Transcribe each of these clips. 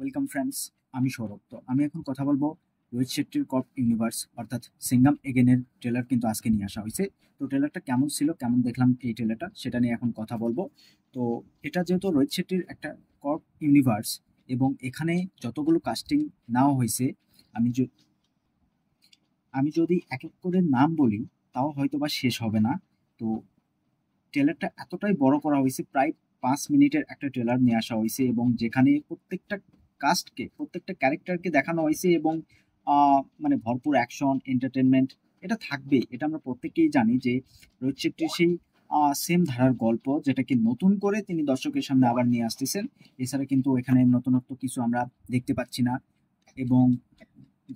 Welcome friends, আমি সৌরভ। তো আমি এখন কথা বলবো রোহিত শেট্টির কপ ইউনিভার্স অর্থাৎ সিঙ্গাম এগেনের ট্রেলার কিন্তু আজকে নিয়ে আসা হয়েছে। তো ট্রেলারটা কেমন ছিল, কেমন দেখলাম এই ট্রেলারটা, সেটা নিয়ে এখন কথা বলবো। তো এটা যেহেতু রোহিত শেট্টির একটা কপ ইউনিভার্স এবং এখানে যতগুলো কাস্টিং নেওয়া হয়েছে, আমি য- আমি যদি এক এক করে নাম বলি তাও হয়তো বা শেষ হবে না। তো ট্রেলারটা এতটাই বড় করা হয়েছে, প্রায় 5 মিনিটের একটা ট্রেলার নিয়ে আসা হয়েছে এবং যেখানে প্রত্যেকটা কাস্টকে, প্রত্যেকটা ক্যারেক্টারকে দেখানো হয়েছে এবং মানে ভরপুর অ্যাকশন এন্টারটেনমেন্ট এটা থাকবে। এটা আমরা প্রত্যেকেই জানি যে রোহিত শেট্টির সেই সেম ধারার গল্প যেটাকে নতুন করে তিনি দর্শকের সামনে আবার নিয়ে আসতেছেন। এছাড়া কিন্তু এখানে নতুনত্ব কিছু আমরা দেখতে পাচ্ছি না এবং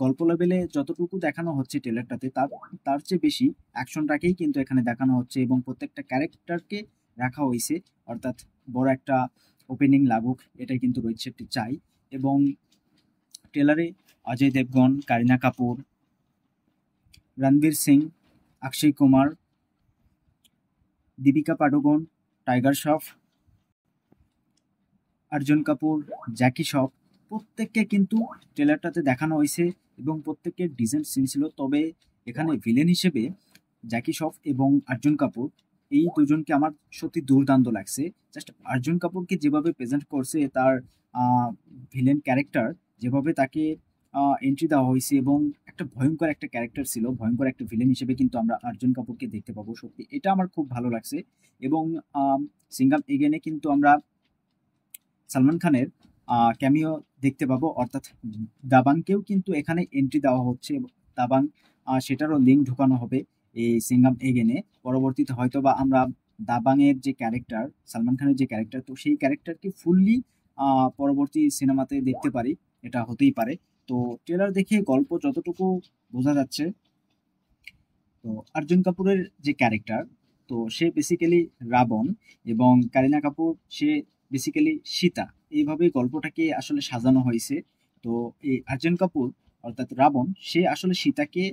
গল্প লেভেলে যতটুকু দেখানো হচ্ছে ট্রেলারটাতে তার তার চেয়ে বেশি অ্যাকশনটাকেই কিন্তু এখানে দেখানো হচ্ছে এবং প্রত্যেকটা ক্যারেক্টারকে রাখা হয়েছে, অর্থাৎ বড় একটা ওপেনিং লাগুক এটাই কিন্তু রোহিত শেট্টি চাই। এবং ট্রেলারে অজয় দেবগন, কারিনা কাপুর, রণবীর সিং, অক্ষয় কুমার, দীপিকা পাডুকোন, টাইগার শ্রফ, অর্জুন কাপুর, জ্যাকি শ্রফ প্রত্যেককে কিন্তু ট্রেলারটাতে দেখানো হয়েছে এবং প্রত্যেকের ডিসেন্ট সিন ছিল। তবে এখানে ভিলেন হিসেবে জ্যাকি শ্রফ এবং অর্জুন কাপুর এই দুজনকে আমার সত্যি দুর্দান্ত লাগছে। জাস্ট অর্জুন কাপুরকে যেভাবে প্রেজেন্ট করছে, তার ভিলেন ক্যারেক্টার যেভাবে তাকে এন্ট্রি দেওয়া হয়েছে এবং একটা ভয়ঙ্কর একটা ক্যারেক্টার ছিল, ভয়ঙ্কর একটা ভিলেন হিসেবে কিন্তু আমরা অর্জুন কাপুরকে দেখতে পাবো। সত্যি এটা আমার খুব ভালো লাগছে। এবং সিঙ্গাম এগেনে কিন্তু আমরা সালমান খানের ক্যামিও দেখতে পাবো, অর্থাৎ দাবাংকেও কিন্তু এখানে এন্ট্রি দেওয়া হচ্ছে এবং দাবাং সেটারও লিঙ্ক ঢুকানো হবে এই সিঙ্গাম এগেনে। পরবর্তীতে হয়তো বা আমরা দাবাংয়ের যে ক্যারেক্টার, সালমান খানের যে ক্যারেক্টার, তো সেই ক্যারেক্টারকে ফুললি পরবর্তী সিনেমাতে দেখতে পারি, এটা হতেই পারে। তো ট্রেলার দেখে গল্প যতটুকু বোঝা যাচ্ছে, তো অর্জুন কাপুরের যে ক্যারেক্টার, তো সে বেসিক্যালি রাবণ এবং কারিনা কাপুর সে বেসিক্যালি সীতা। এইভাবেই গল্পটাকে আসলে সাজানো হয়েছে। তো এই অর্জুন কাপুর অর্থাৎ রাবণ সে আসলে সীতাকে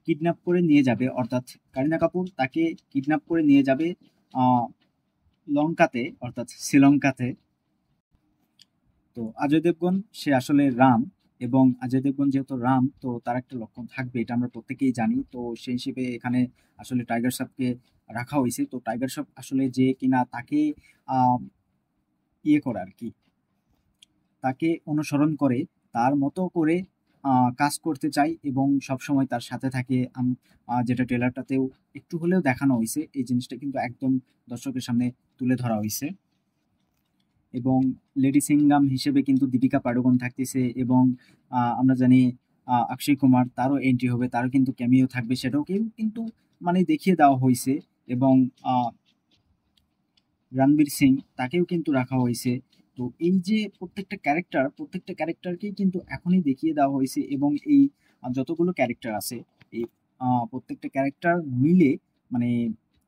কিডন্যাপ করে নিয়ে যাবে, অর্থাৎ কারিনা কাপুর তাকে কিডন্যাপ করে নিয়ে যাবে আহ লঙ্কাতে, অর্থাৎ শ্রীলঙ্কাতে। তো অজয় দেবগন সে আসলে রাম এবং অজয় দেবগন যেহেতু রাম, তো তার একটা লক্ষণ থাকবে, এটা আমরা প্রত্যেকেই জানি। তো সেই হিসেবে এখানে আসলে টাইগার শ্রফকে রাখা হয়েছে। তো টাইগার শ্রফ আসলে যে কিনা তাকে আহ ইয়ে করে আর কি, তাকে অনুসরণ করে, তার মতো করে কাজ করতে চাই এবং সবসময় তার সাথে থাকে। যেটা ট্রেলারটাতেও একটু হলেও দেখানো হয়েছে, এই জিনিসটা কিন্তু একদম দর্শকের সামনে তুলে ধরা হয়েছে। এবং লেডি সিঙ্গাম হিসেবে কিন্তু দীপিকা পাডুকোন থাকতেছে এবং আমরা জানি অক্ষয় কুমার তারও এন্ট্রি হবে, তারও কিন্তু ক্যামিও থাকবে, সেটাও কেউ কিন্তু মানে দেখিয়ে দেওয়া হয়েছে। এবং রণবীর সিং তাকেও কিন্তু রাখা হয়েছে। তো এই যে প্রত্যেকটা ক্যারেক্টার, প্রত্যেকটা ক্যারেক্টারকেই কিন্তু এখনই দেখিয়ে দেওয়া হয়েছে এবং এই যতগুলো ক্যারেক্টার আছে, এই প্রত্যেকটা ক্যারেক্টার মিলে মানে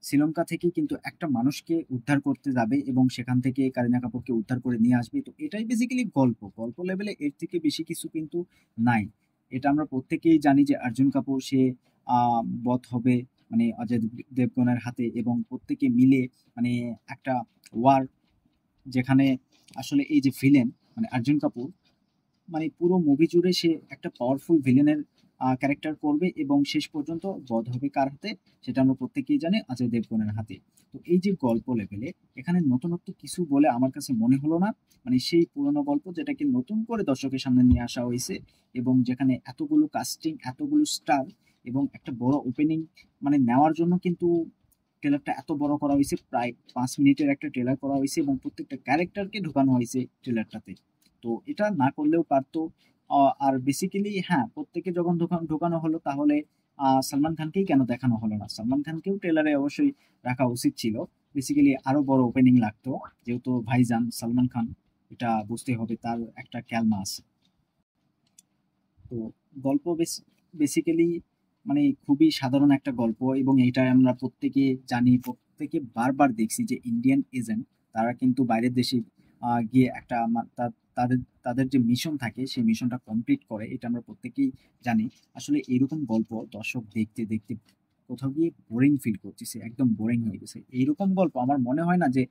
শ্রীলঙ্কা থেকে কিন্তু একটা মানুষকে উদ্ধার করতে যাবে এবং সেখান থেকে কারিনা কাপুরকে উদ্ধার করে নিয়ে আসবে। তো এটাই বেসিক্যালি গল্প, গল্প লেভেলে এর থেকে বেশি কিছু কিন্তু নাই। এটা আমরা প্রত্যেকেই জানি যে অর্জুন কাপুর সে বধ হবে মানে অজয় দেবগনের হাতে এবং প্রত্যেকে মিলে মানে একটা ওয়ার, যেখানে আসলে এই যে ভিলেন মানে অর্জুন কাপুর, মানে পুরো মুভি জুড়ে সে একটা পাওয়ারফুল ভিলেনের ক্যারেক্টার করবে এবং শেষ পর্যন্ত বধ হবে কার হাতে, সেটা আমরা প্রত্যেকেই জানি, অজয় দেবগনের হাতে। তো এই যে গল্প লেভেলে এখানে নতুনত্ব কিছু বলে আমার কাছে মনে হলো না। মানে সেই পুরোনো গল্প যেটাকে নতুন করে দর্শকের সামনে নিয়ে আসা হয়েছে এবং যেখানে এতগুলো কাস্টিং, এতগুলো স্টার এবং একটা বড় ওপেনিং মানে নেওয়ার জন্য কিন্তু ট্রেলারটা এত বড় করা হয়েছে, প্রায় 5 মিনিটের একটা ট্রেলার করা হয়েছে এবং প্রত্যেকটা ক্যারেক্টারকে ঢোকানো হয়েছে ট্রেলারটাতে। তো এটা না করলেও পারতো। আর বেসিক্যালি হ্যাঁ, প্রত্যেকে যখন ঢোকানো হলো তাহলে সালমান খানকেই কেন দেখানো হলো না? সালমান খানকেও ট্রেলারে অবশ্যই রাখা উচিত ছিল। বেসিক্যালি আরো বড় ওপেনিং লাগতো, যেহেতু ভাইজান সালমান খান, এটা বুঝতে হবে তার একটা ক্যালমা আছে। তো গল্প বেসিক্যালি মানে খুবই সাধারণ একটা গল্প এবং এটা আমরা প্রত্যেকে জানি, প্রত্যেকে বারবার দেখছি যে ইন্ডিয়ান এজেন্ট তারা কিন্তু বাইরের দেশে গিয়ে একটা তাদের তাদের যে মিশন থাকে সেই মিশনটা কমপ্লিট করে, এটা আমরা প্রত্যেকেই জানি। আসলে এইরকম গল্প দর্শক দেখতে দেখতে কোথাও গিয়ে বোরিং ফিল করতেছে, একদম বোরিং হয়ে গেছে। এইরকম গল্প আমার মনে হয় না যে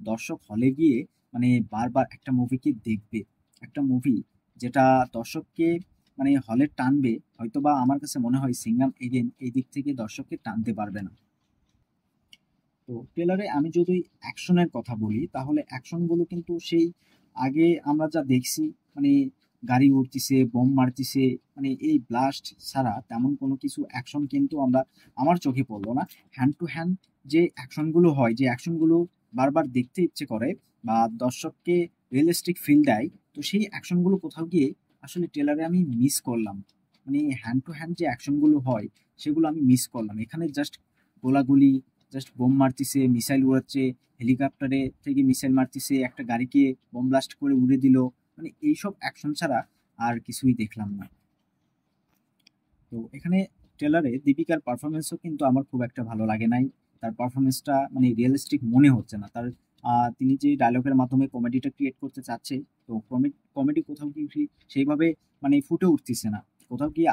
দর্শক হলে গিয়ে মানে বারবার একটা মুভিকে দেখবে, একটা মুভি যেটা দর্শককে মানে হলে টানবে, হয়তোবা আমার কাছে মনে হয় সিঙ্ঘাম এগেইন এই দিক থেকে দর্শককে টানতে পারবে না। তো ট্রেলারে আমি যদি অ্যাকশনের কথা বলি তাহলে অ্যাকশনগুলো কিন্তু সেই আগে আমরা যা দেখছি, মানে গাড়ি উড়তিছে, বোম মারতিছে, মানে এই ব্লাস্ট ছাড়া তেমন কোনো কিছু অ্যাকশন কিন্তু আমার চোখে পড়লো না। হ্যান্ড টু হ্যান্ড যে অ্যাকশনগুলো হয়, যে অ্যাকশনগুলো বারবার দেখতে ইচ্ছে করে বা দর্শককে রিয়েলিস্টিক ফিল দেয়, তো সেই অ্যাকশনগুলো কোথাও গিয়ে আসলে ট্রেলারে আমি মিস করলাম। মানে হ্যান্ড টু হ্যান্ড যে অ্যাকশনগুলো হয় সেগুলো আমি মিস করলাম। এখানে জাস্ট গোলাগুলি, জাস্ট বোম মারতিছে, মিসাইল উড়াচ্ছে, হেলিকপ্টারে থেকে মিসাইল মারতিছে, একটা গাড়িকে বোম ব্লাস্ট করে উড়ে দিল, মানে এইসব অ্যাকশন ছাড়া আর কিছুই দেখলাম না। তো এখানে ট্রেলারে দীপিকার পারফরমেন্সও কিন্তু আমার খুব একটা ভালো লাগে নাই। তার পারফরমেন্সটা মানে রিয়েলিস্টিক মনে হচ্ছে না। তিনি যে ডায়লগের মাধ্যমে কমেডিটা ক্রিয়েট করতে চাচ্ছে, তো কমেডি কোথাও কি সেইভাবে মানে ফুটে উঠতেছে না। কোথাও কি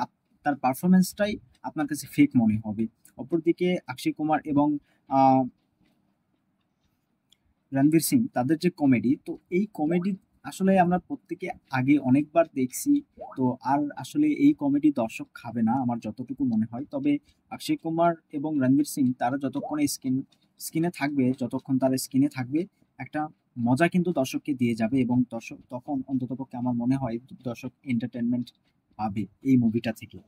তার পারফরমেন্সটাই আপনার কাছে ফেক মনে হবে। অপরদিকে অক্ষয় কুমার এবং আহ রণবীর সিং তাদের যে কমেডি, তো এই কমেডি আসলে আমরা প্রত্যেকে আগে অনেকবার দেখছি। তো আর আসলে এই কমেডি দর্শক খাবে না আমার যতটুকু মনে হয়। তবে অক্ষয় কুমার এবং রণবীর সিং তারা যতক্ষণ স্ক্রিনে থাকবে, যতক্ষণ তারা স্ক্রিনে থাকবে, একটা মজা কিন্তু দর্শককে দিয়ে যাবে এবং দর্শক তখন অন্ততপক্ষে আমার মনে হয় দর্শক এন্টারটেনমেন্ট পাবে এই মুভিটা থেকে।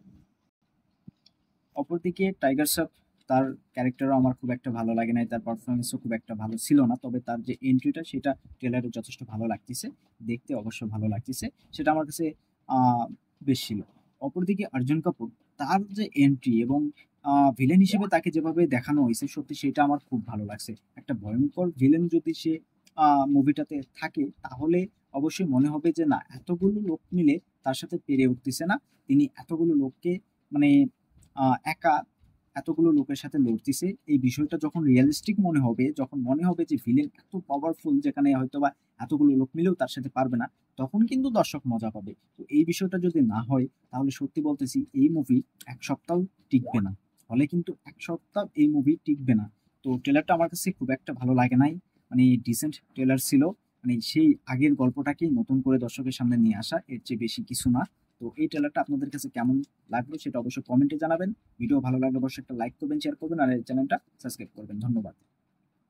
অপরদিকে টাইগার শ্রফ, তার ক্যারেক্টারও আমার খুব একটা ভালো লাগে নাই, তার পারফরমেন্সও খুব একটা ভালো ছিল না। তবে তার যে এন্ট্রিটা সেটা ট্রেলারে যথেষ্ট ভালো লাগতেছে, দেখতে অবশ্য ভালো লাগতেছে, সেটা আমার কাছে বেশ ছিল। অপরদিকে অর্জুন কাপুর, তার যে এন্ট্রি এবং ভিলেন হিসেবে তাকে যেভাবে দেখানো হয়েছে সত্যি সেটা আমার খুব ভালো লাগছে। একটা ভয়ঙ্কর ভিলেন যদি সে মুভিটাতে থাকে তাহলে অবশ্যই মনে হবে যে না, এতগুলো লোক মিলে তার সাথে পেরে উঠতেছে না, তিনি এতগুলো লোককে মানে একা এতগুলো লোকের সাথে লড়তেছে, এই বিষয়টা যখন রিয়েলিস্টিক মনে হবে, যখন মনে হবে যে ভিলেন এত পাওয়ারফুল যেখানে হয়তোবা এতগুলো লোক মিলেও তার সাথে পারবে না, তখন কিন্তু দর্শক মজা পাবে। তো এই বিষয়টা যদি না হয় তাহলে সত্যি বলতেছি এই মুভি 1 সপ্তাহ টিকবে না। ফলে কিন্তু 1 সপ্তাহ এই মুভি টিকবে না। তো ট্রেলারটা আমার কাছে খুব একটা ভালো লাগে নাই, মানে ডিসেন্ট ট্রেলার ছিল, মানে সেই আগের গল্পটাকেই নতুন করে দর্শকের সামনে নিয়ে আসা, এর চেয়ে বেশি কিছু না। তো এই ট্রেলারটা আপনাদের কাছে কেমন লাগলো সেটা অবশ্যই কমেন্টে জানাবেন। ভিডিও ভালো লাগলে অবশ্যই একটা লাইক করবেন, শেয়ার করবেন আর এই চ্যানেলটা সাবস্ক্রাইব করবেন। ধন্যবাদ।